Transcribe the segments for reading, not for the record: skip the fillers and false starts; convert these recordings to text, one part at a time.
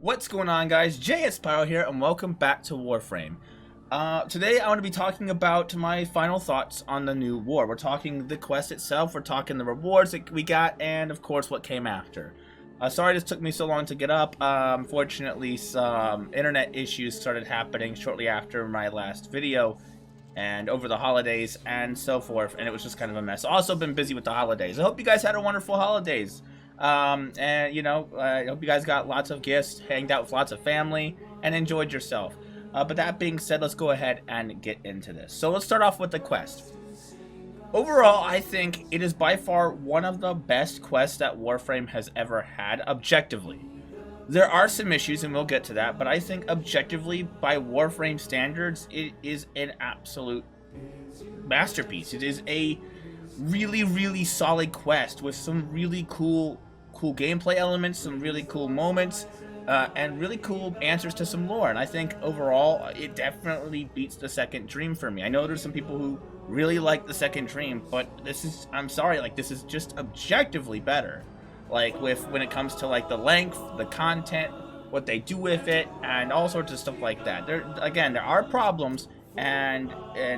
What's going on, guys? JSPyro here, and welcome back to Warframe. Today I want to be talking about my final thoughts on the new war. We're talking the quest itself, we're talking the rewards that we got, and of course what came after. Sorry this took me so long to get up. Unfortunately, some internet issues started happening shortly after my last video, and over the holidays and so forth, and it was just kind of a mess. Also been busy with the holidays. I hope you guys had a wonderful holidays. And you know, I hope you guys got lots of gifts, hanged out with lots of family, and enjoyed yourself. But that being said, let's go ahead and get into this. So let's start off with the quest. Overall, I think it is by far one of the best quests that Warframe has ever had, objectively. There are some issues, and we'll get to that, but I think objectively, by Warframe standards, it is an absolute masterpiece. It is a really solid quest with some really cool gameplay elements, some really cool moments, and really cool answers to some lore. And I think overall it definitely beats the second dream for me. I know there's some people who really like the second dream, but this is, I'm sorry, like, this is just objectively better. Like, when it comes to like the length, the content, what they do with it, and all sorts of stuff like that. There are problems, and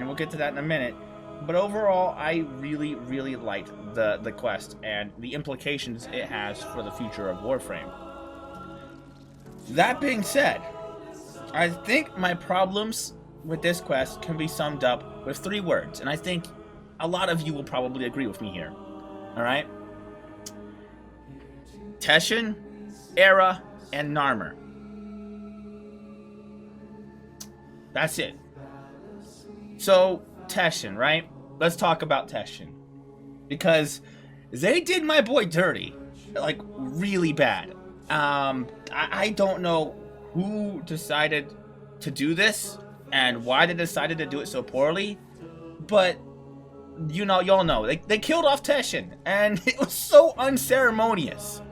we'll get to that in a minute. But overall, I really liked the quest and the implications it has for the future of Warframe. That being said, I think my problems with this quest can be summed up with 3 words, and I think a lot of you will probably agree with me here. Alright? Teshin, Era, and Narmer. That's it. So, Teshin, right? Let's talk about Teshin. Because they did my boy dirty. Like, really bad. I don't know who decided to do this and why they decided to do it so poorly. But, you know, y'all know. They killed off Teshin. And it was so unceremonious.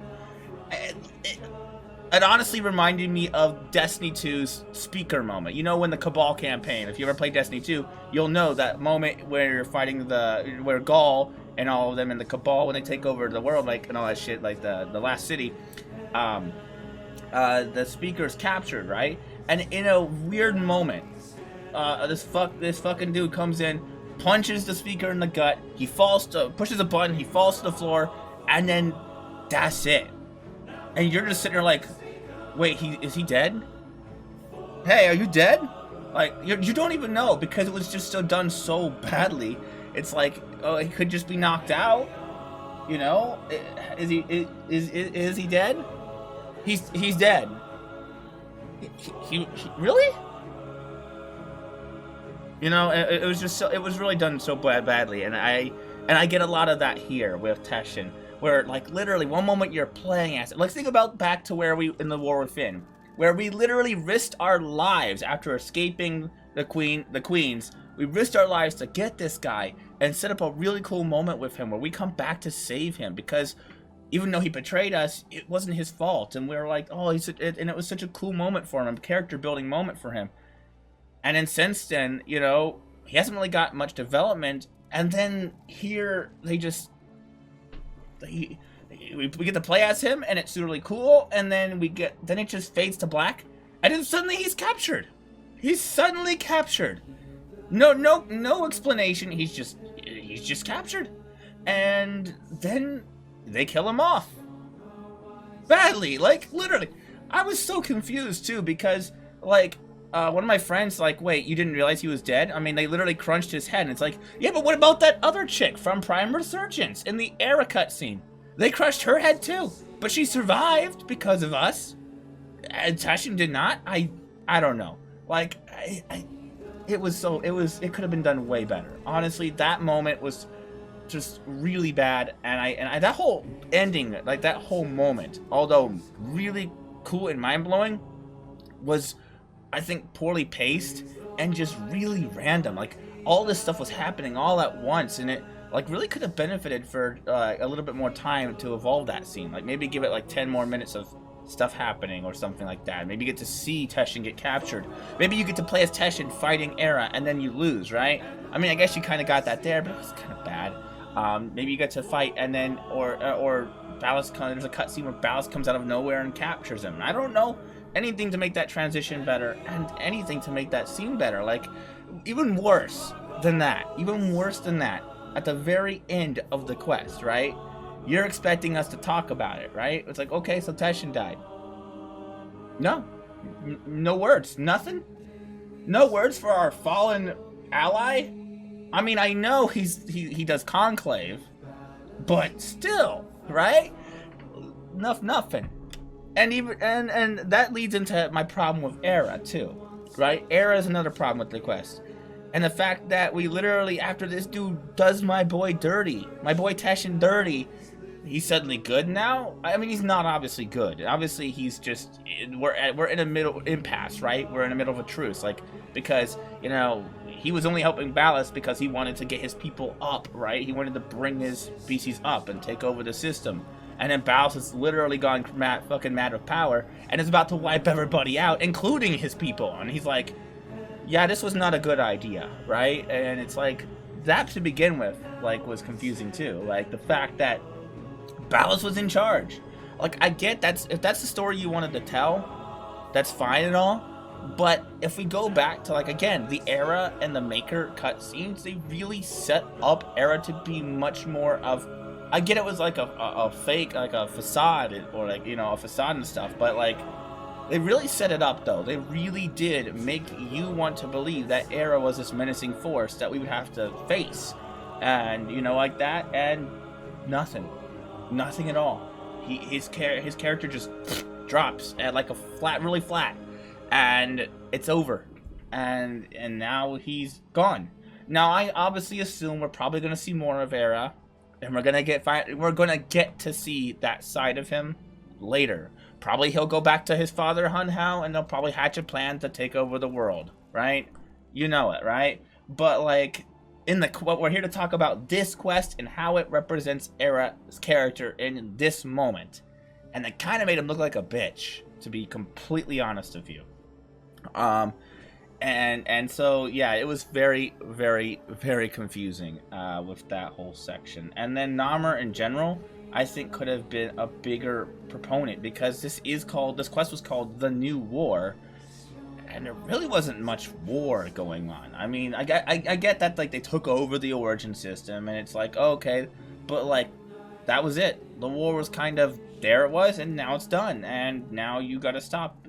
It honestly reminded me of Destiny 2's speaker moment. You know, when the Cabal campaign, if you ever played Destiny 2, you'll know that moment where you're fighting where Gaul and all of them in the Cabal, when they take over the world, like, and all that shit, like the last city, the speaker's captured, right? And in a weird moment, this fucking dude comes in, punches the speaker in the gut, he pushes a button, he falls to the floor, and then that's it. And you're just sitting there like, wait, is he dead? Hey, are you dead? Like, you don't even know, because it was just so done so badly. It's like, oh, he could just be knocked out. You know? Is he dead? He's dead. He really? You know, it was just so, it was really done so badly, and I get a lot of that here with Teshin. Where, like, literally, one moment you're playing as it. Let's think about back to where we, in the War Within, where we literally risked our lives after escaping the queens. We risked our lives to get this guy and set up a really cool moment with him where we come back to save him, because even though he betrayed us, it wasn't his fault. And we were like, oh, and it was such a cool moment for him, a character building moment for him. And then since then, you know, he hasn't really got much development. And then here, they just... we get to play as him, and it's really cool, and then it just fades to black, and then suddenly he's captured. He's suddenly captured. No explanation. He's just captured, and then they kill him off badly. Like, literally, I was so confused too, because like one of my friends like, wait, you didn't realize he was dead? I mean, they literally crunched his head, and it's like, yeah, but what about that other chick from Prime Resurgence in the Era cutscene? They crushed her head too, but she survived because of us. And Teshin did not. I don't know. Like, it could have been done way better. Honestly, that moment was just really bad, and I that whole ending, like that whole moment, although really cool and mind-blowing, was, I think, poorly paced and just really random. Like, all this stuff was happening all at once, and it like really could have benefited for a little bit more time to evolve that scene. Like, maybe give it like 10 more minutes of stuff happening or something like that. Maybe you get to see Teshin get captured. Maybe you get to play as Teshin fighting Era, and then you lose, right? I mean, I guess you kind of got that there, but it was kind of bad. Maybe you get to fight, and then or Ballas there's a cutscene where Ballas comes out of nowhere and captures him. I don't know. anything to make that transition better, and anything to make that scene better. Like, even worse than that, at the very end of the quest, right? You're expecting us to talk about it, right? It's like, okay, so Teshin died. No. No words. Nothing? No words for our fallen ally? I mean, I know he does conclave, but still, right? Nothing. And even and that leads into my problem with Era too, right? Era is another problem with the quest. And the fact that we literally, after this dude does my boy dirty, my boy Teshin dirty, he's suddenly good now? I mean, he's not obviously good. Obviously, he's just, we're in a middle impasse, right? We're in the middle of a truce, like, because, you know, he was only helping Ballast because he wanted to get his people up, right? He wanted to bring his species up and take over the system. And then Ballast has literally gone fucking mad with power and is about to wipe everybody out, including his people. And he's like, yeah, this was not a good idea, right? And it's like, that to begin with, like, was confusing too. Like, the fact that Ballast was in charge. Like, I get if that's the story you wanted to tell, that's fine and all. But if we go back to, like, again, the Era and the Maker cutscenes, they really set up Era to be much more of, I get it was like a fake, like a facade, or like, you know, a facade and stuff, but like, they really set it up though. They really did make you want to believe that Era was this menacing force that we would have to face. And, you know, like that, and nothing at all. His character just drops at like a really flat, and it's over, and now he's gone. Now I obviously assume we're probably gonna see more of Era, and we're gonna get to see that side of him later. Probably he'll go back to his father Hun Hao, and they'll probably hatch a plan to take over the world, right? You know it, right? But like, what we're here to talk about this quest and how it represents Era's character in this moment, and it kind of made him look like a bitch, to be completely honest with you. And so yeah, it was very, very, very confusing with that whole section. And then Namor in general, I think, could have been a bigger proponent, because this quest was called The New War, and there really wasn't much war going on. I mean, I get that, like, they took over the origin system, and it's like, okay, but like, that was it. The war was kind of, there it was, and now it's done, and now you gotta stop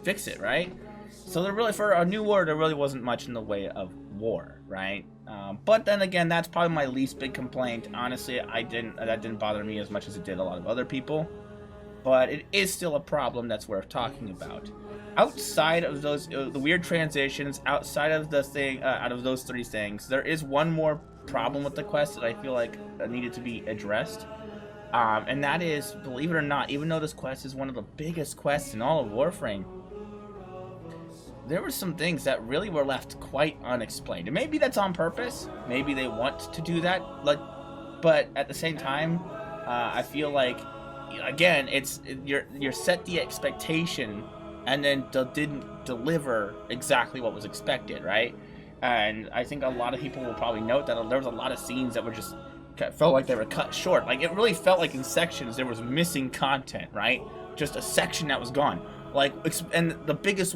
fix it, right? So there really, for a new war, there really wasn't much in the way of war, right? But then again, that's probably my least big complaint. Honestly, that didn't bother me as much as it did a lot of other people. But it is still a problem that's worth talking about. Outside of those the weird transitions, outside of out of those three things, there is one more problem with the quest that I feel like needed to be addressed. And that is, believe it or not, even though this quest is one of the biggest quests in all of Warframe, there were some things that really were left quite unexplained. And maybe that's on purpose. Maybe they want to do that. But at the same time, I feel like, again, you're set the expectation, and then didn't deliver exactly what was expected, right? And I think a lot of people will probably note that there was a lot of scenes that were just felt like they were cut short. Like, it really felt like in sections there was missing content, right? Just a section that was gone. Like, and the biggest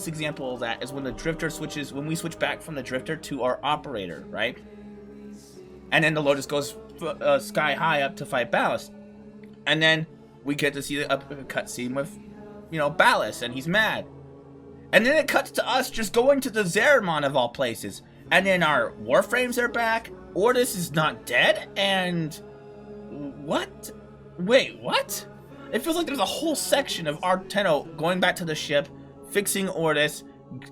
example of that is when when we switch back from the Drifter to our Operator, right? And then the Lotus goes sky high up to fight Ballast. And then we get to see the cutscene with, you know, Ballast, and he's mad. And then it cuts to us just going to the Zeramon of all places. And then our Warframes are back, Ordis is not dead, and... what? Wait, what? It feels like there's a whole section of Arteno going back to the ship, fixing Ordis,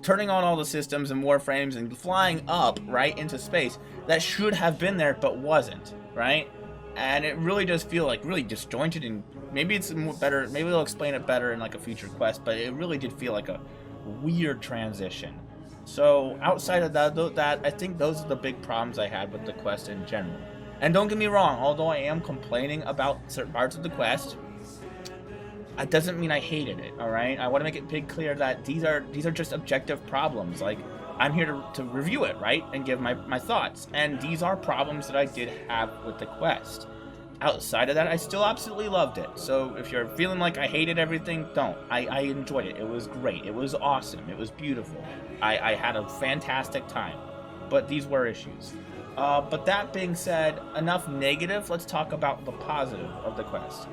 turning on all the systems and Warframes, and flying up, right, into space, that should have been there but wasn't, right? And it really does feel like really disjointed, and maybe it's better, maybe they'll explain it better in like a future quest, but it really did feel like a weird transition. So outside of that, I think those are the big problems I had with the quest in general. And don't get me wrong, although I am complaining about certain parts of the quest, that doesn't mean I hated it, alright? I want to make it big clear that these are just objective problems. Like, I'm here to review it, right? And give my thoughts. And these are problems that I did have with the quest. outside of that, I still absolutely loved it. So if you're feeling like I hated everything, don't. I enjoyed it. It was great. It was awesome. It was beautiful. I had a fantastic time. But these were issues. But that being said, enough negative. Let's talk about the positive of the quest.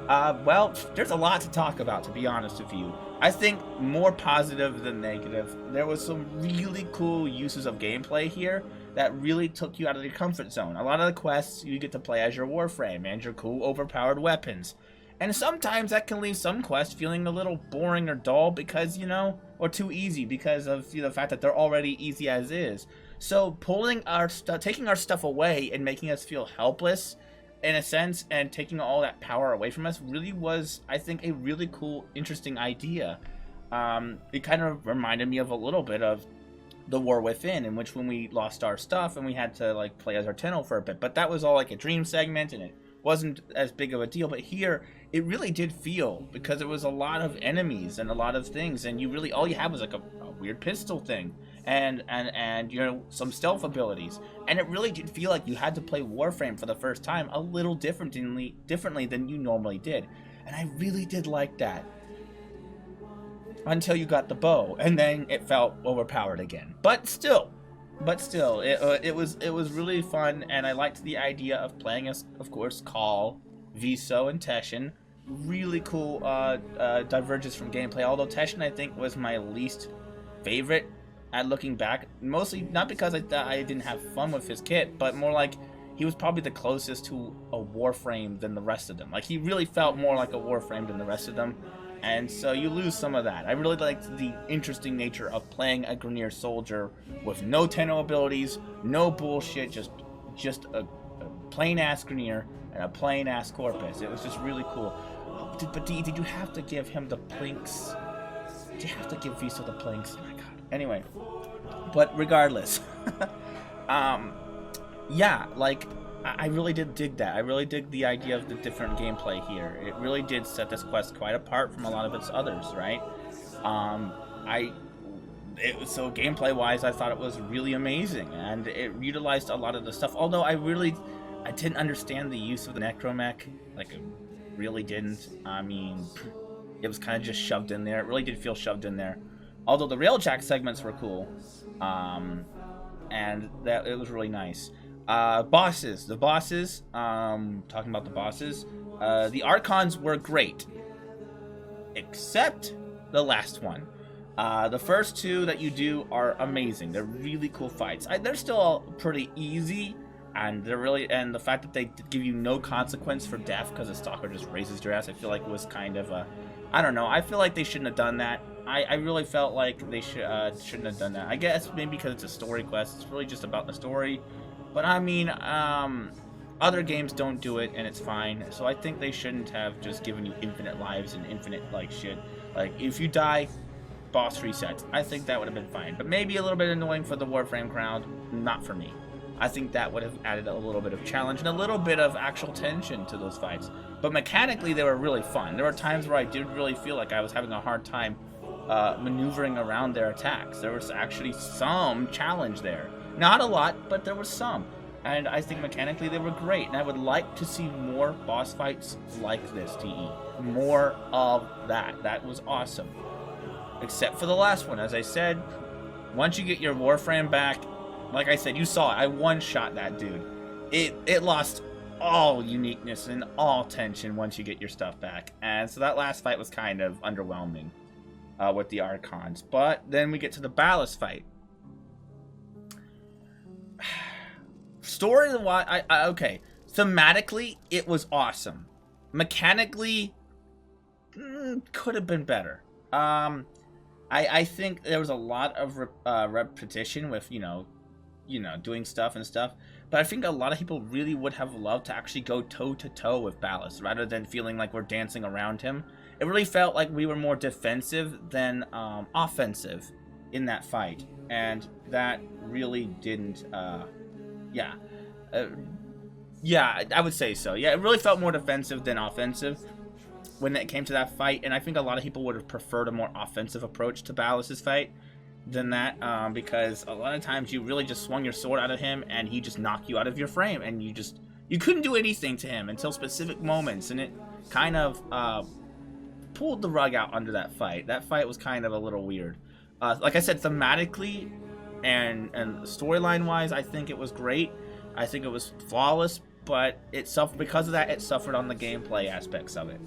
Well, there's a lot to talk about, to be honest with you. I think more positive than negative. There was some really cool uses of gameplay here that really took you out of your comfort zone. A lot of the quests, you get to play as your Warframe and your cool overpowered weapons. And sometimes that can leave some quests feeling a little boring or dull because, you know, or too easy because of the fact that they're already easy as is. So pulling our stuff, taking our stuff away and making us feel helpless in a sense, and taking all that power away from us really was, I think, a really cool, interesting idea. It kind of reminded me of a little bit of the War Within, in which when we lost our stuff and we had to like play as our Tenno for a bit, but that was all like a dream segment and it wasn't as big of a deal. But here it really did feel, because there was a lot of enemies and a lot of things, and you really, all you had was like a weird pistol thing and you know, some stealth abilities, and it really did feel like you had to play Warframe for the first time a little differently than you normally did. And I really did like that until you got the bow, and then it felt overpowered again. But still, it was really fun, and I liked the idea of playing as, of course, Call, Viso, and Teshin. Really cool divergence from gameplay. Although Teshin, I think, was my least favorite at looking back. Mostly not because I thought I didn't have fun with his kit, but more like he was probably the closest to a Warframe than the rest of them. Like, he really felt more like a Warframe than the rest of them. And so you lose some of that. I really liked the interesting nature of playing a Grineer soldier with no Tenno abilities, no bullshit, just a plain-ass Grineer and a plain-ass Corpus. It was just really cool. But did you have to give him the plinks? Did you have to give Viso the plinks? Oh my god. Anyway, but regardless, yeah, like, I really did dig that. I really dig the idea of the different gameplay here. It really did set this quest quite apart from a lot of its others, right? So gameplay-wise, I thought it was really amazing, and it utilized a lot of the stuff. Although I didn't understand the use of the Necromech. Like, I really didn't. I mean, it was kind of just shoved in there. It really did feel shoved in there. Although the railjack segments were cool, and that it was really nice. The bosses, talking about the bosses, the Archons were great, except the last one. The first two that you do are amazing. They're really cool fights. They're still pretty easy, and and the fact that they give you no consequence for death because the stalker just raises your ass, I feel like was kind of a, I don't know. I feel like they shouldn't have done that. I really felt like they shouldn't have done that. I guess maybe because it's a story quest. It's really just about the story. But I mean, other games don't do it, and it's fine. So I think they shouldn't have just given you infinite lives and infinite, like, shit. Like, if you die, boss resets. I think that would have been fine. But maybe a little bit annoying for the Warframe crowd. Not for me. I think that would have added a little bit of challenge and a little bit of actual tension to those fights. But mechanically, they were really fun. There were times where I did really feel like I was having a hard time maneuvering around their attacks. There was actually some challenge there. Not a lot, but there was some. And I think mechanically they were great. And I would like to see more boss fights like this, TE. More of that. That was awesome. Except for the last one. As I said, once you get your Warframe back, like I said, you saw it. I one-shot that dude. It lost all uniqueness and all tension once you get your stuff back. And so that last fight was kind of underwhelming with the Archons. But then we get to the Ballast fight. Story-wise, okay. Thematically, it was awesome. Mechanically, could have been better. I think there was a lot of repetition with, you know, doing stuff and stuff. But I think a lot of people really would have loved to actually go toe-to-toe with Ballast, rather than feeling like we're dancing around him. It really felt like we were more defensive than offensive in that fight. And that really didn't, yeah, I would say so. Yeah, it really felt more defensive than offensive when it came to that fight. And I think a lot of people would have preferred a more offensive approach to Ballast's fight than that, because a lot of times you really just swung your sword out of him and he just knocked you out of your frame, and you you couldn't do anything to him until specific moments, and it kind of pulled the rug out under that fight. That fight was kind of a little weird. Like I said, thematically and storyline wise, I think it was great. I think it was flawless, but because of that, it suffered on the gameplay aspects of it.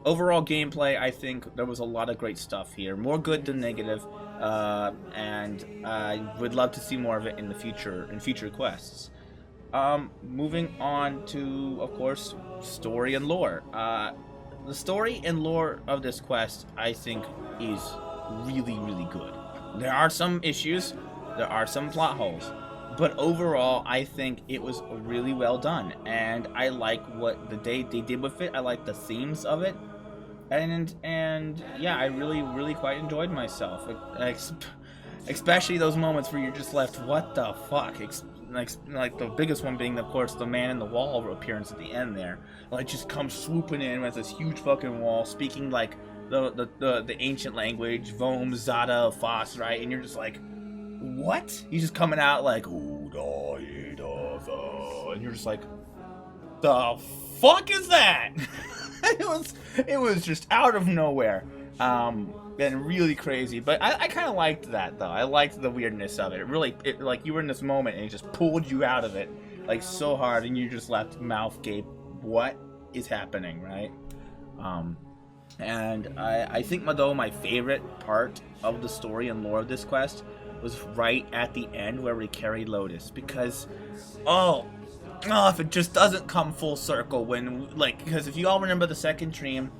Overall gameplay, I think there was a lot of great stuff here, more good than negative, and I would love to see more of it in the future quests. Moving on to, of course, story and lore. The story and lore of this quest, I think, is really, really good. There are some issues, there are some plot holes, but overall, I think it was really well done, and I like what they did with it. I like the themes of it, and yeah, I really quite enjoyed myself. Especially those moments where you're just left, what the fuck? Like the biggest one being, of course, the man in the wall appearance at the end there. Like, just comes swooping in with this huge fucking wall, speaking like the ancient language, Vom, Zada, Foss, right? And you're just like, what? He's just coming out like, and you're just like, the fuck is that? it was just out of nowhere. And really crazy, but I kind of liked that though. I liked the weirdness of it. Like, you were in this moment and it just pulled you out of it like so hard, and you just left mouth gape. What is happening, right? And I think my favorite part of the story and lore of this quest was right at the end where we carried Lotus, because if it just doesn't come full circle because if you all remember the second dream,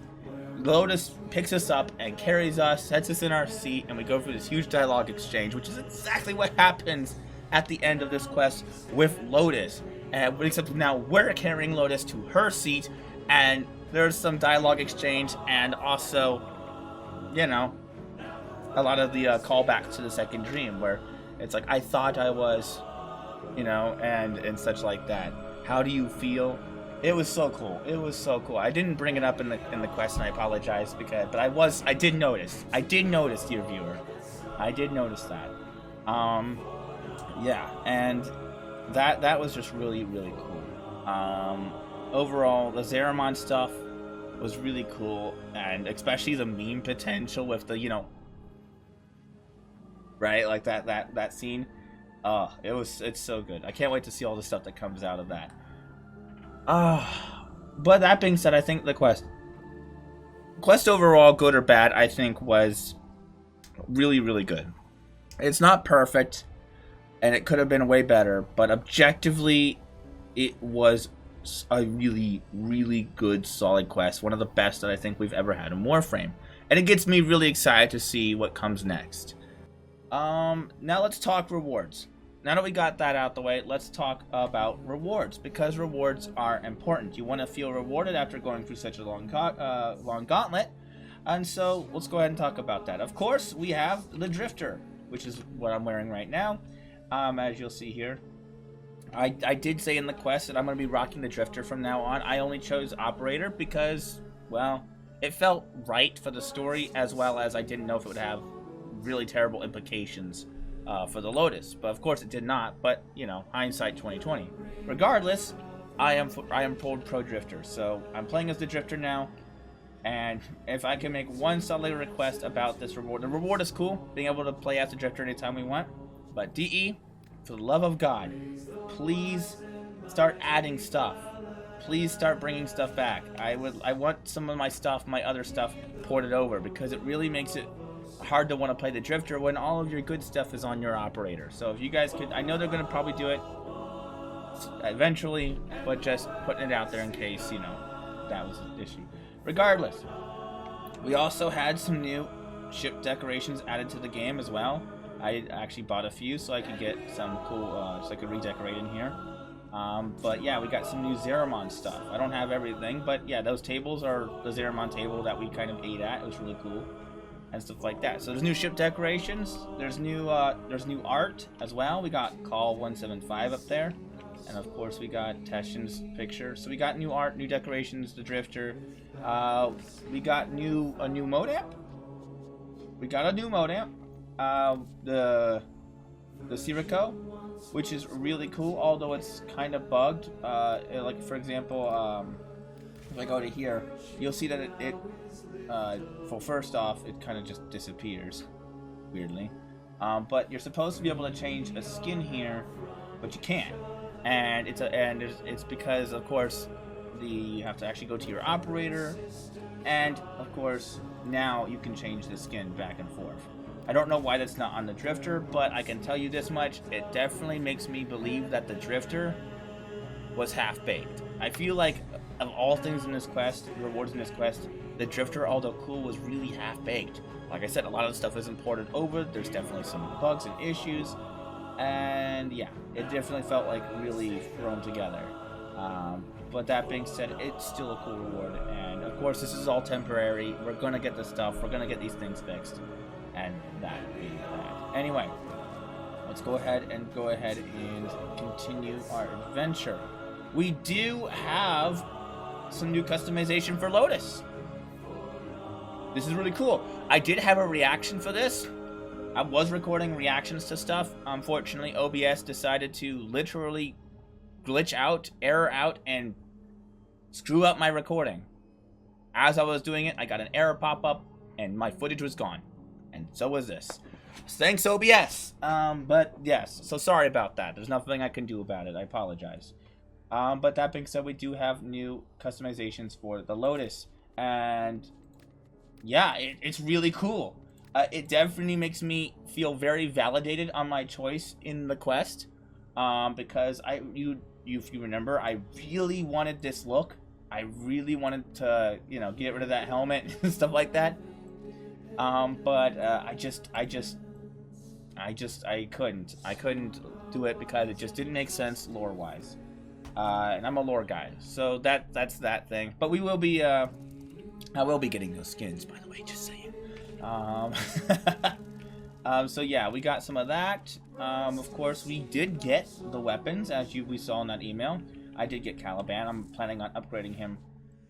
Lotus picks us up and carries us, sets us in our seat, and we go through this huge dialogue exchange, which is exactly what happens at the end of this quest with Lotus. Except now we're carrying Lotus to her seat, and there's some dialogue exchange, and also, a lot of the callbacks to the second dream, where it's like, I thought I was, and such like that. How do you feel? It was so cool. It was so cool. I didn't bring it up in the quest, and I apologize but I did notice. I did notice, dear viewer. I did notice that. Yeah, and that was just really, really cool. Overall, the Zeramon stuff was really cool, and especially the meme potential with the, right, like that scene. It's so good. I can't wait to see all the stuff that comes out of that. But that being said, I think the quest overall, good or bad, I think was really, really good. It's not perfect, and it could have been way better, but objectively, it was a really, really good, solid quest. One of the best that I think we've ever had in Warframe. And it gets me really excited to see what comes next. Now let's talk rewards. Now that we got that out the way, let's talk about rewards, because rewards are important. You want to feel rewarded after going through such a long gauntlet, and so let's go ahead and talk about that. Of course, we have the Drifter, which is what I'm wearing right now, as you'll see here. I did say in the quest that I'm going to be rocking the Drifter from now on. I only chose Operator because, well, it felt right for the story, as well as I didn't know if it would have really terrible implications for the Lotus, but of course it did not. But hindsight 2020. Regardless, I am full pro Drifter, so I'm playing as the Drifter now. And if I can make one solid request about this reward, the reward is cool, being able to play as the Drifter anytime we want. But DE, for the love of God, please start adding stuff. Please start bringing stuff back. I want some of my stuff, my other stuff, ported over, because it really makes it hard to want to play the Drifter when all of your good stuff is on your Operator. So if you guys could, I know they're going to probably do it eventually, but just putting it out there in case, that was an issue. Regardless, we also had some new ship decorations added to the game as well. I actually bought a few so I could get some cool, so I could redecorate in here. But yeah, we got some new Zeramon stuff. I don't have everything, but yeah, those tables are the Zeramon table that we kind of ate at. It was really cool. And stuff like that. So there's new ship decorations. There's new art as well. We got Call 175 up there, and of course we got Teshin's picture. So we got new art, new decorations, the Drifter. We got a new mode amp. The Sirocco. which is really cool, although it's kind of bugged. Like, for example, if I go to here, you'll see that well, first off, it kind of just disappears, weirdly. But you're supposed to be able to change a skin here, but you can't. And it's because, of course, you have to actually go to your operator, and of course now you can change the skin back and forth. I don't know why that's not on the Drifter, but I can tell you this much: it definitely makes me believe that the Drifter was half-baked. I feel like of all things in this quest, rewards in this quest, the Drifter, although cool, was really half-baked. Like I said, a lot of the stuff isn't ported over. There's definitely some bugs and issues, and yeah, it definitely felt like really thrown together. But that being said, it's still a cool reward, and of course this is all temporary. We're gonna get the stuff, we're gonna get these things fixed, and that being that. Anyway, let's go ahead and continue our adventure. We do have some new customization for Lotus. This is really cool. I did have a reaction for this. I was recording reactions to stuff. Unfortunately, OBS decided to literally glitch out, error out, and screw up my recording. As I was doing it, I got an error pop up, and my footage was gone. And so was this. Thanks, OBS. But yes, so sorry about that. There's nothing I can do about it. I apologize. But that being said, we do have new customizations for the Lotus, and yeah, it's really cool. It definitely makes me feel very validated on my choice in the quest, because if you remember, I really wanted this look. I really wanted to, get rid of that helmet and stuff like that. But I couldn't do it because it just didn't make sense lore-wise. And I'm a lore guy, so that's that thing. But we will be, I will be getting those skins, by the way, just saying. So yeah, we got some of that. Of course, we did get the weapons, as we saw in that email. I did get Caliban. I'm planning on upgrading him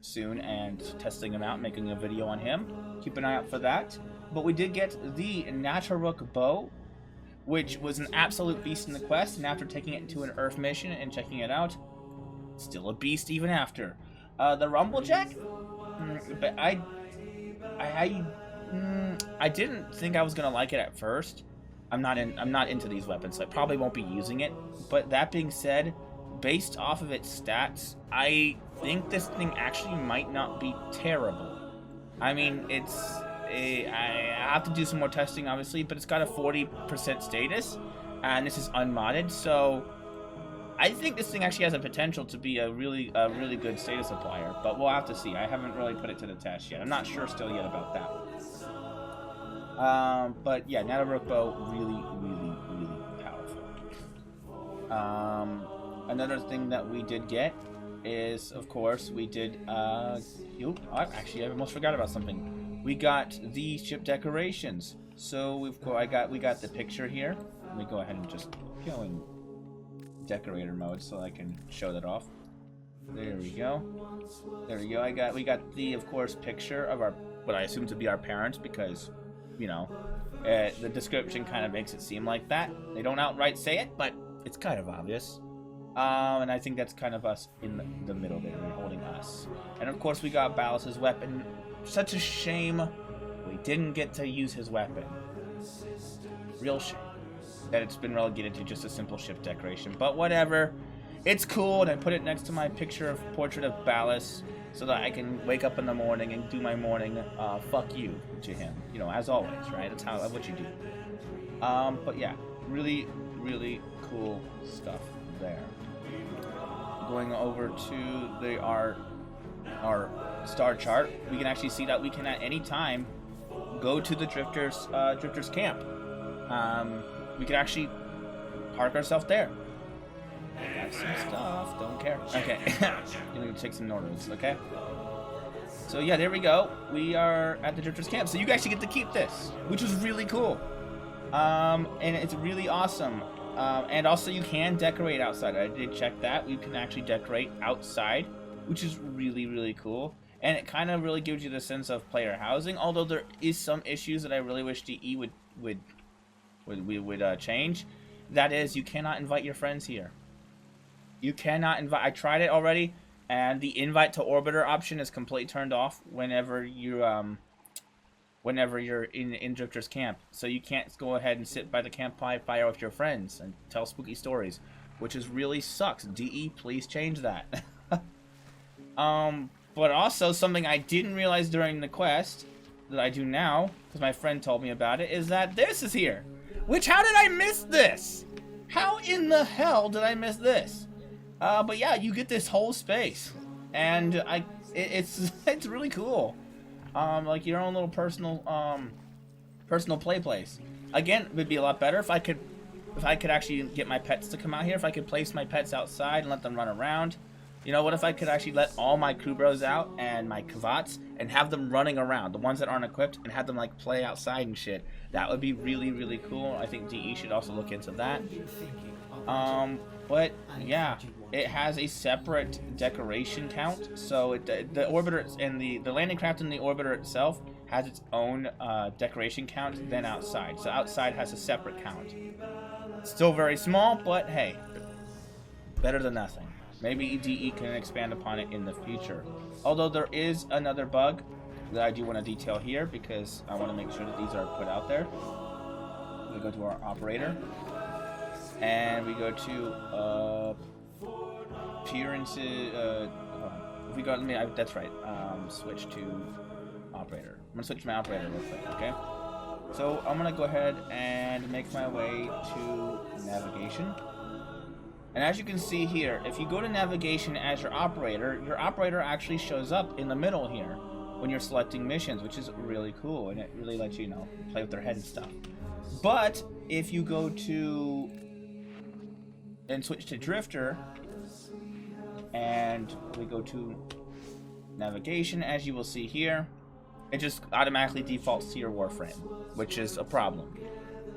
soon and testing him out, making a video on him. Keep an eye out for that. But we did get the Nataruk bow, which was an absolute beast in the quest, and after taking it to an Earth mission and checking it out, still a beast even after. The Rumblejack, but I didn't think I was gonna like it at first. I'm not into these weapons, so I probably won't be using it. But that being said, based off of its stats, I think this thing actually might not be terrible. I mean, I have to do some more testing, obviously, but it's got a 40% status, and this is unmodded, so I think this thing actually has a potential to be a really good status applier, but we'll have to see. I haven't really put it to the test yet. I'm not sure still yet about that. But yeah, Nataruk bow, really powerful. Another thing that we did get is, of course, we did, actually, I almost forgot about something. We got the ship decorations. So we got the picture here. Let me go ahead and just go in decorator mode so I can show that off. There we go. There we go. We got the, of course, picture of what I assume to be our parents, because, the description kind of makes it seem like that. They don't outright say it, but it's kind of obvious. And I think that's kind of us in the middle there, holding us. And of course we got Ballas's weapon. Such a shame we didn't get to use his weapon. Real shame that it's been relegated to just a simple ship decoration. But whatever. It's cool, and I put it next to my portrait of Ballas, so that I can wake up in the morning and do my morning fuck you to him. As always, right? That's what you do. But yeah, really cool stuff there. Going over to our star chart, we can actually see that we can at any time go to the drifters camp. We can actually park ourselves there. Got some stuff, don't care. Okay, I'm gonna take some Nordos, okay? So yeah, there we go. We are at the drifters camp, so you actually get to keep this, which was really cool. And it's really awesome. And also you can decorate outside. I did check that. You can actually decorate outside, which is really cool. And it kind of really gives you the sense of player housing, although there is some issues that I really wish DE would change. that is, you cannot invite your friends here. You cannot invite. I tried it already, and the invite to orbiter option is completely turned off whenever you're in Drifter's camp. So you can't go ahead and sit by the campfire with your friends and tell spooky stories, which is really sucks. DE, please change that. But also something I didn't realize during the quest that I do now, because my friend told me about it, is that this is here. Which, how did I miss this? How in the hell did I miss this? But yeah, you get this whole space, and it's really cool. Like your own little personal play place. Again, it would be a lot better if I could actually get my pets to come out here. If I could place my pets outside and let them run around. You know, what if I could actually let all my crew bros out and my Kvats and have them running around, the ones that aren't equipped, and have them like play outside and shit. That would be really, really cool. I think DE should also look into that. But yeah, it has a separate decoration count. So the orbiter and the landing craft in the orbiter itself has its own decoration count than outside. So outside has a separate count. Still very small, but hey, better than nothing. Maybe DE can expand upon it in the future. Although there is another bug that I do want to detail here, because I want to make sure that these are put out there. We go to our operator, and we go to appearances. If we go, that's right. Switch to operator. I'm gonna switch to my operator real quick. Okay. So I'm gonna go ahead and make my way to navigation. And as you can see here, if you go to navigation as your operator actually shows up in the middle here when you're selecting missions, which is really cool, and it really lets you, play with their head and stuff. But if you go to and switch to Drifter, and we go to navigation, as you will see here, it just automatically defaults to your Warframe, which is a problem.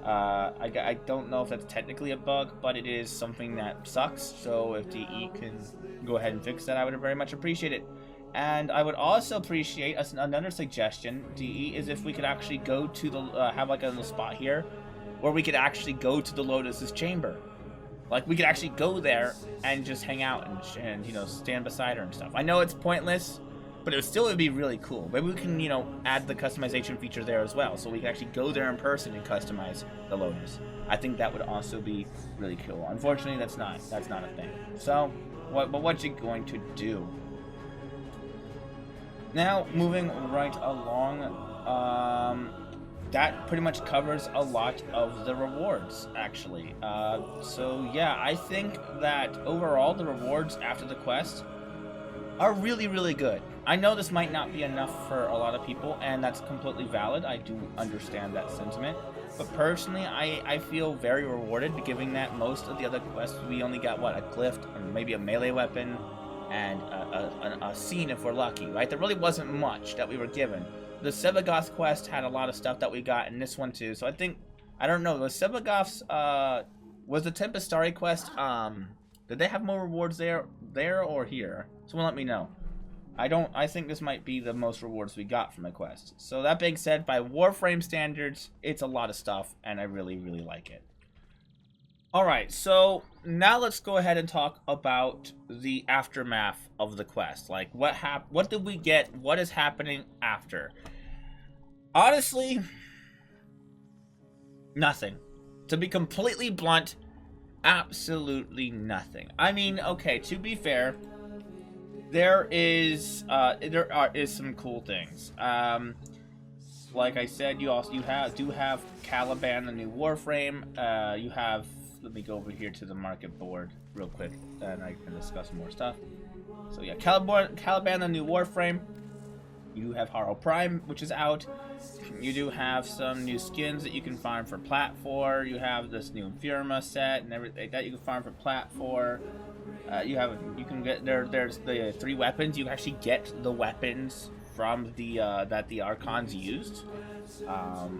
I don't know if that's technically a bug, but it is something that sucks. So if DE can go ahead and fix that, I would very much appreciate it. And I would also appreciate another suggestion, DE, is if we could actually go to the have like a little spot here where we could actually go to the Lotus's chamber. Like we could actually go there and just hang out and stand beside her and stuff. I know it's pointless, but it would be really cool. Maybe we can, add the customization feature there as well, so we can actually go there in person and customize the Lotus. I think that would also be really cool. Unfortunately, that's not a thing. So, what you going to do? Now, moving right along, that pretty much covers a lot of the rewards, actually. So yeah, I think that overall the rewards after the quest are really, really good. I know this might not be enough for a lot of people, and that's completely valid. I do understand that sentiment. But personally, I feel very rewarded giving that most of the other quests we only got, a glyph, and maybe a melee weapon, and a scene if we're lucky, right? There really wasn't much that we were given. The Sebagoth quest had a lot of stuff that we got in this one too, so I don't know, the Sebagoth's, was the Tempestari quest, did they have more rewards there or here? Someone let me know. I think this might be the most rewards we got from a quest. So that being said, by Warframe standards, it's a lot of stuff, and I really, really like it. Alright, so now let's go ahead and talk about the aftermath of the quest. Like, what did we get? What is happening after? Honestly, nothing. To be completely blunt, absolutely nothing. I mean, okay, to be fair, there is some cool things. Like I said, you do have Caliban, the new Warframe. You have, let me go over here to the market board real quick, and I can discuss more stuff. So yeah, Caliban, the new Warframe. You have Harrow Prime, which is out. You do have some new skins that you can farm for Plat 4. You have this new Infirma set and everything that you can farm for Plat 4. You can get there's the 3 weapons. You can actually get the weapons from the that the Archons used.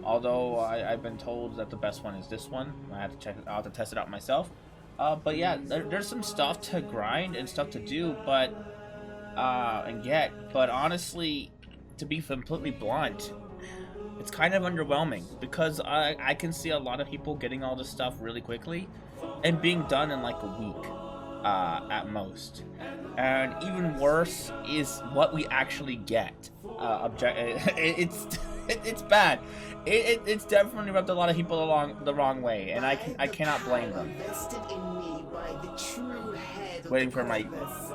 Although I've been told that the best one is this one. I have to check it. I'll have to test it out myself. But yeah, there's some stuff to grind and stuff to do, but but honestly, to be completely blunt, it's kind of underwhelming because I can see a lot of people getting all this stuff really quickly, and being done in like a week at most. And even worse is what we actually get. It's bad. It's definitely rubbed a lot of people along the wrong way, and I cannot blame them. Waiting for my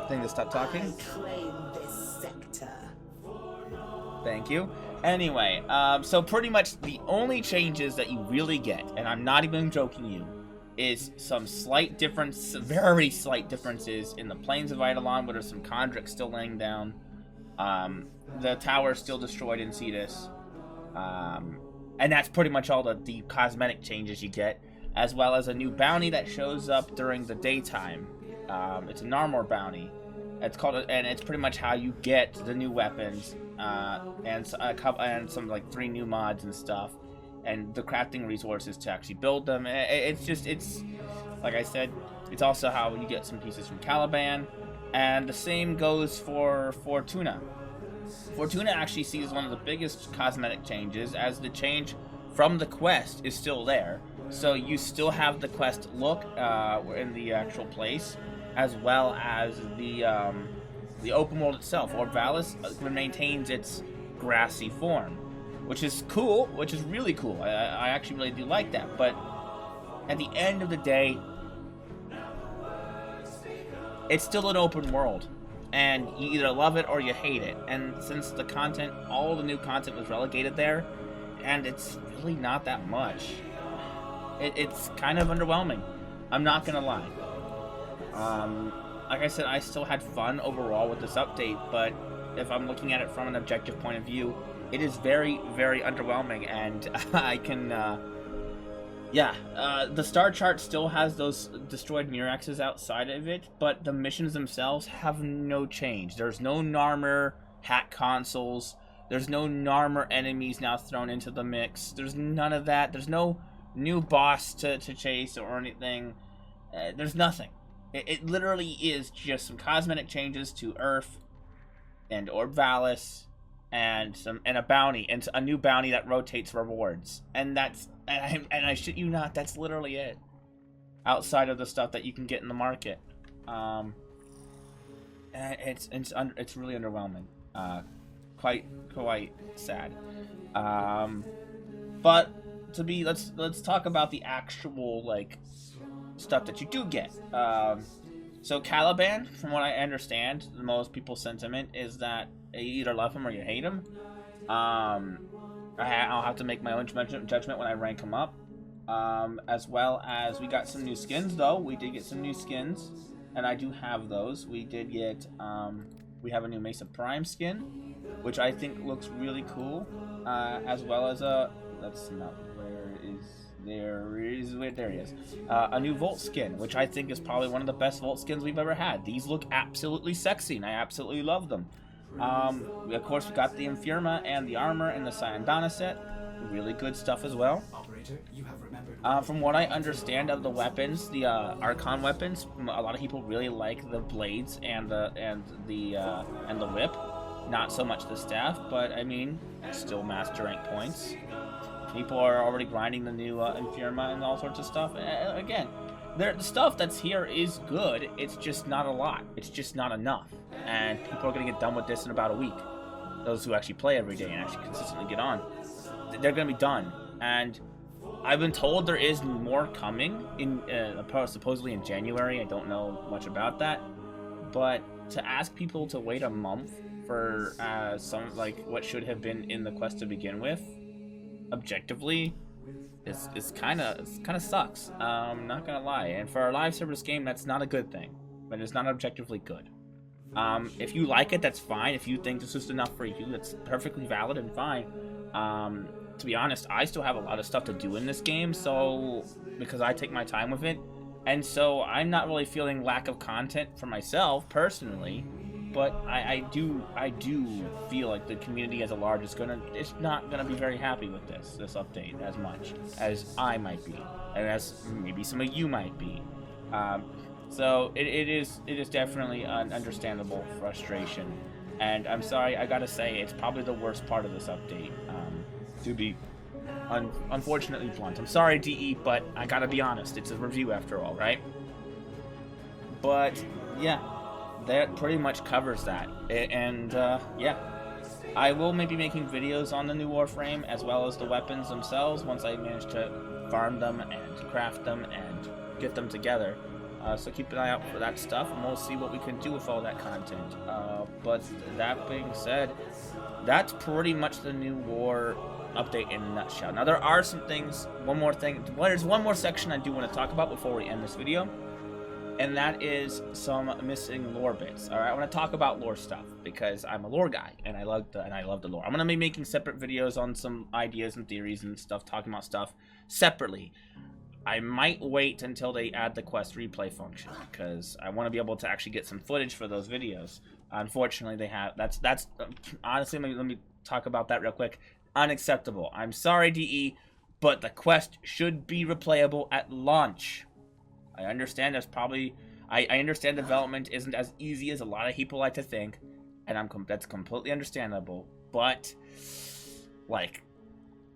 thing to stop talking. Thank you. Anyway, so pretty much the only changes that you really get, and I'm not even joking you, is some slight difference, very slight differences in the plains of Eidolon, where there's some Chondrics still laying down. The tower is still destroyed in Cetus. And that's pretty much all the cosmetic changes you get, as well as a new bounty that shows up during the daytime. It's an armor bounty. It's called, and it's pretty much how you get the new weapons, and some like 3 new mods and stuff, and the crafting resources to actually build them. It's like I said, it's also how you get some pieces from Caliban, and the same goes for Fortuna. Fortuna actually sees one of the biggest cosmetic changes, as the change from the quest is still there. So you still have the quest look in the actual place, as well as the open world itself. Orvalis maintains its grassy form, which is cool, which is really cool. I actually really do like that. But at the end of the day, it's still an open world, and you either love it or you hate it. And since the content, all the new content was relegated there, and it's really not that much, it's kind of underwhelming. I'm not gonna lie. Like I said, I still had fun overall with this update, but if I'm looking at it from an objective point of view, it is very, very underwhelming, and I can, the star chart still has those destroyed Murexes outside of it, but the missions themselves have no change. There's no Narmer hack consoles, there's no Narmer enemies now thrown into the mix, there's none of that, there's no new boss to chase or anything, there's nothing. It literally is just some cosmetic changes to Earth and Orvalis, and a bounty, and a new bounty that rotates rewards, and I shit you not, that's literally it. Outside of the stuff that you can get in the market, it's really underwhelming. Quite sad. But let's talk about the actual like stuff that you do get. So Caliban, from what I understand, most people's sentiment is that you either love him or you hate him. I'll have to make my own judgment when I rank him up. As well as we got some new skins, though. We did get some new skins, and I do have those. We did get, we have a new Mesa Prime skin, which I think looks really cool. As well as there he is. A new Volt skin, which I think is probably one of the best Volt skins we've ever had. These look absolutely sexy, and I absolutely love them. Of course, we got the Infirma and the armor and the Syandana set. Really good stuff as well. Operator, you have remembered. From what I understand of the weapons, the Archon weapons, a lot of people really like the blades and the whip. Not so much the staff, but I mean, still master rank points. People are already grinding the new Infirma and all sorts of stuff. Again, the stuff that's here is good. It's just not a lot. It's just not enough. And people are going to get done with this in about a week. Those who actually play every day and actually consistently get on. They're going to be done. And I've been told there is more coming, in supposedly in January. I don't know much about that. But to ask people to wait a month for some, like, what should have been in the quest to begin with, objectively, it's kind of sucks. I'm not gonna lie, and for our live service game, that's not a good thing, but it's not objectively good. If you like it, that's fine. If you think this is enough for you, that's perfectly valid and fine. To be honest, I still have a lot of stuff to do in this game, so because I take my time with it, and so I'm not really feeling lack of content for myself personally. But I do feel like the community as a large is not gonna be very happy with this update as much as I might be, and as maybe some of you might be. So it is definitely an understandable frustration, and I'm sorry, I gotta say it's probably the worst part of this update. To be unfortunately blunt. I'm sorry, DE, but I gotta be honest. It's a review after all, right? But yeah, that pretty much covers that. And yeah, I will maybe making videos on the new Warframe as well as the weapons themselves once I manage to farm them and craft them and get them together. So keep an eye out for that stuff, and we'll see what we can do with all that content. But that being said, that's pretty much the new war update in a nutshell. Now there are some things, there's one more section I do want to talk about before we end this video, and that is some missing lore bits. All right, I want to talk about lore stuff because I'm a lore guy and I love the lore. I'm gonna be making separate videos on some ideas and theories and stuff, talking about stuff separately. I might wait until they add the quest replay function because I want to be able to actually get some footage for those videos. Unfortunately, they have that's honestly, let me talk about that real quick. Unacceptable. I'm sorry, DE, but the quest should be replayable at launch. I understand there's probably I understand development isn't as easy as a lot of people like to think, and that's completely understandable. But like,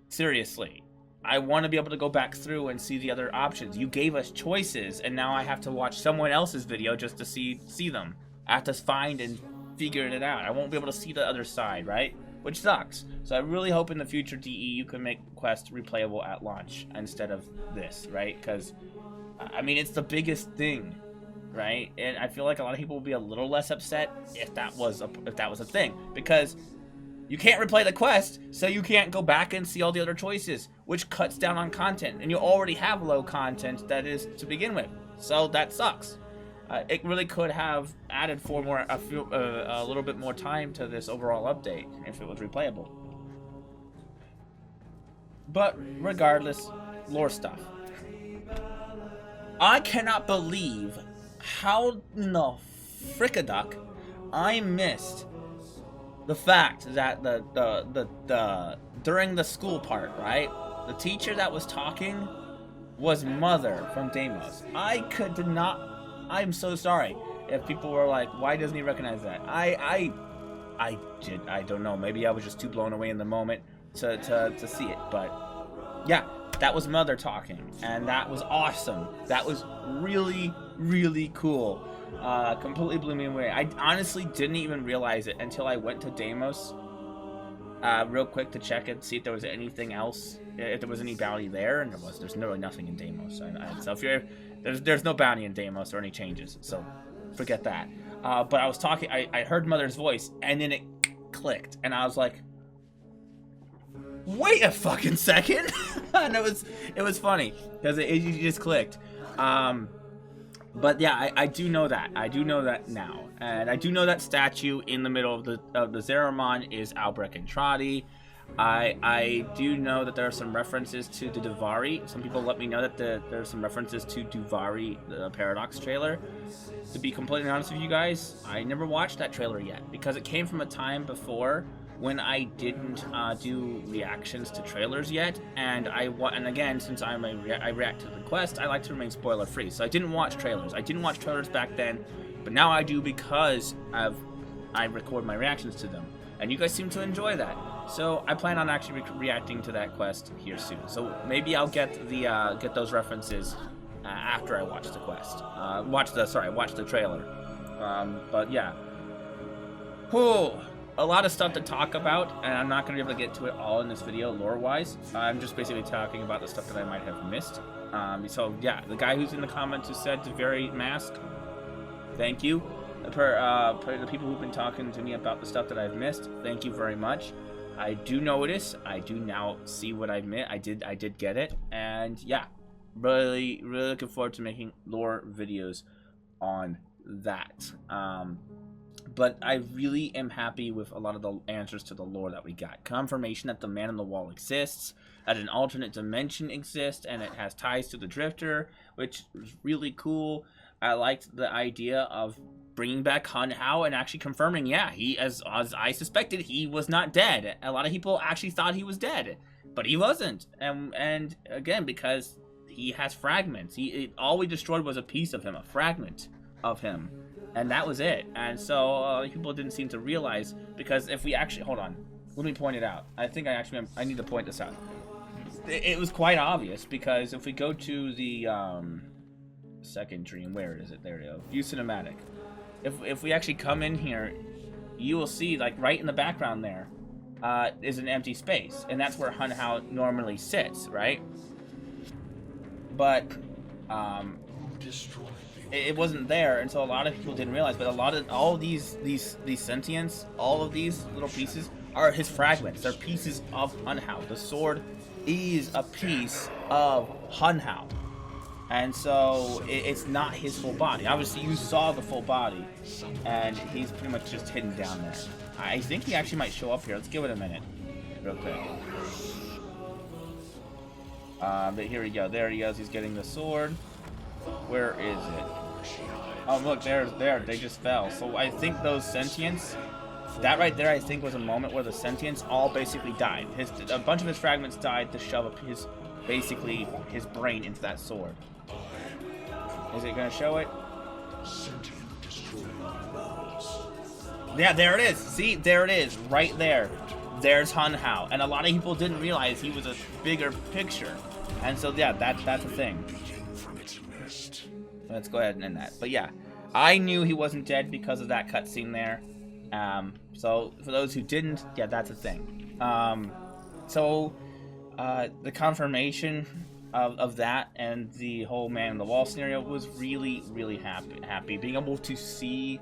seriously, I want to be able to go back through and see the other options. You gave us choices, and now I have to watch someone else's video just to see them. I have to find and figure it out. I won't be able to see the other side, right? Which sucks. So I really hope in the future, DE, you can make Quest replayable at launch instead of this, right? Because, I mean, it's the biggest thing, right? And I feel like a lot of people would be a little less upset if that was a thing. Because you can't replay the quest, so you can't go back and see all the other choices, which cuts down on content. And you already have low content that is to begin with. So that sucks. It really could have added a little bit more time to this overall update if it was replayable. But regardless, lore stuff. I cannot believe how in the frickaduck I missed the fact that the during the school part, right? The teacher that was talking was Mother from Deimos. I'm so sorry if people were like, why doesn't he recognize that? I don't know. Maybe I was just too blown away in the moment to see it. But yeah, that was Mother talking, and that was awesome. That was really, really cool. Completely blew me away. I honestly didn't even realize it until I went to Deimos real quick to check and see if there was anything else, if there was any bounty there, and there's really nothing in Deimos. So if there's no bounty in Deimos or any changes, so forget that. But I was talking, I heard Mother's voice, and then it clicked, and I was like, wait a fucking second. And it was funny because it just clicked. But yeah, I do know that. I do know that now. And I do know that statue in the middle of the Zeramon is Albrecht and Trotty. I do know that there are some references to the Duvari. Some people let me know that there are some references to Duvari, the Paradox trailer. To be completely honest with you guys, I never watched that trailer yet because it came from a time before when I didn't do reactions to trailers yet, and again, since I react to the quest, I like to remain spoiler free. So I didn't watch trailers. I didn't watch trailers back then, but now I do because I record my reactions to them, and you guys seem to enjoy that. So I plan on actually reacting to that quest here soon. So maybe I'll get those references after I watch the quest. Watch the trailer. But yeah. Whew. A lot of stuff to talk about, and I'm not going to be able to get to it all in this video lore-wise. I'm just basically talking about the stuff that I might have missed. So yeah, the guy who's in the comments who said to very mask, thank you. The people who've been talking to me about the stuff that I've missed, thank you very much. I do notice. I do now see what I missed. I did get it, and yeah, really, really looking forward to making lore videos on that. But I really am happy with a lot of the answers to the lore that we got. Confirmation that the Man on the Wall exists, that an alternate dimension exists, and it has ties to the Drifter, which is really cool. I liked the idea of bringing back Hun Hao and actually confirming, yeah, he, as I suspected, he was not dead. A lot of people actually thought he was dead, but he wasn't. And again, because he has fragments. All we destroyed was a piece of him, a fragment of him. And that was it. And so people didn't seem to realize, because if we actually, hold on, let me point it out. I think I need to point this out. it was quite obvious, because if we go to the second dream, where is it? There we go. View cinematic. If we actually come in here, you will see, like, right in the background there is an empty space, and that's where Hun Hao normally sits, right? But it wasn't there, and so a lot of people didn't realize. But all of these sentients, all of these little pieces are his fragments. They're pieces of Hun Hao. The sword is a piece of Hun Hao. And so it's not his full body. Obviously, you saw the full body, and he's pretty much just hidden down there. I think he actually might show up here. Let's give it a minute, real quick. But here we go. There he is. He's getting the sword. Where is it? Oh, look, there. They just fell. So I think those sentients, that right there, I think was a moment where the sentients all basically died. A bunch of his fragments died to shove up basically his brain into that sword. Is it gonna show it? Yeah, there it is. See, there it is, right there. There's Hun Hao, and a lot of people didn't realize he was a bigger picture, and so yeah, that's the thing. Let's go ahead and end that. But yeah, I knew he wasn't dead because of that cutscene there. So for those who didn't, yeah, that's a thing. The confirmation of that and the whole man in the wall scenario was really, really happy. Being able to see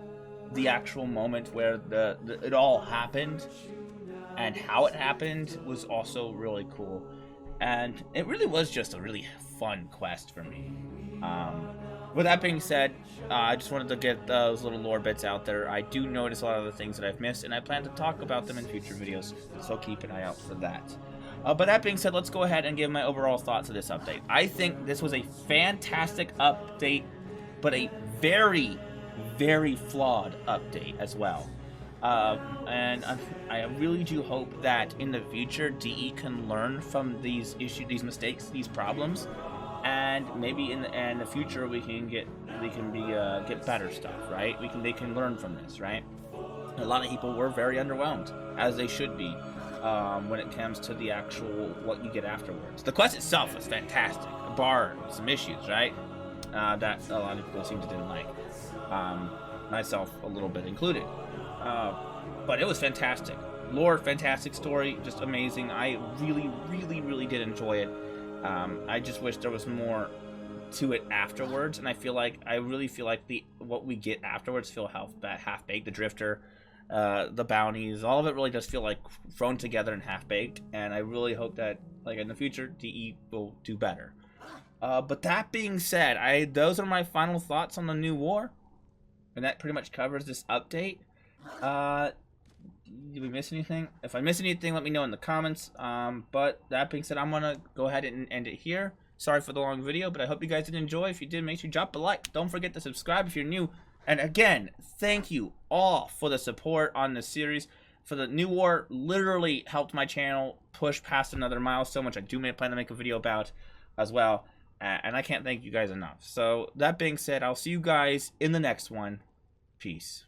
the actual moment where it all happened and how it happened was also really cool. And it really was just a really fun quest for me. With that being said, I just wanted to get those little lore bits out there. I do notice a lot of the things that I've missed, and I plan to talk about them in future videos, so keep an eye out for that. But that being said, let's go ahead and give my overall thoughts of this update. I think this was a fantastic update, but a very, very flawed update as well. And I really do hope that in the future, DE can learn from these issues, mistakes, these problems, and maybe in the future we can get better stuff, right? They can learn from this, right? A lot of people were very underwhelmed, as they should be, when it comes to the actual what you get afterwards. The quest itself was fantastic, bar some issues, right? That a lot of people seem to didn't like, myself a little bit included. But it was fantastic. Lore, fantastic story, just amazing. I really, really, really did enjoy it. I just wish there was more to it afterwards, and I really feel like what we get afterwards feel half-baked. The Drifter, the bounties, all of it really does feel like thrown together and half-baked, and I really hope that, like, in the future, DE will do better. But that being said, those are my final thoughts on the new war, and that pretty much covers this update. Did we miss anything? If I miss anything, let me know in the comments. But that being said, I'm gonna go ahead and end it here. Sorry for the long video, but I hope you guys did enjoy. If you did, make sure you drop a like. Don't forget to subscribe if you're new. And again, thank you all for the support on this series. For the new war, literally helped my channel push past another milestone, which I do plan to make a video about as well. And I can't thank you guys enough. So that being said, I'll see you guys in the next one. Peace.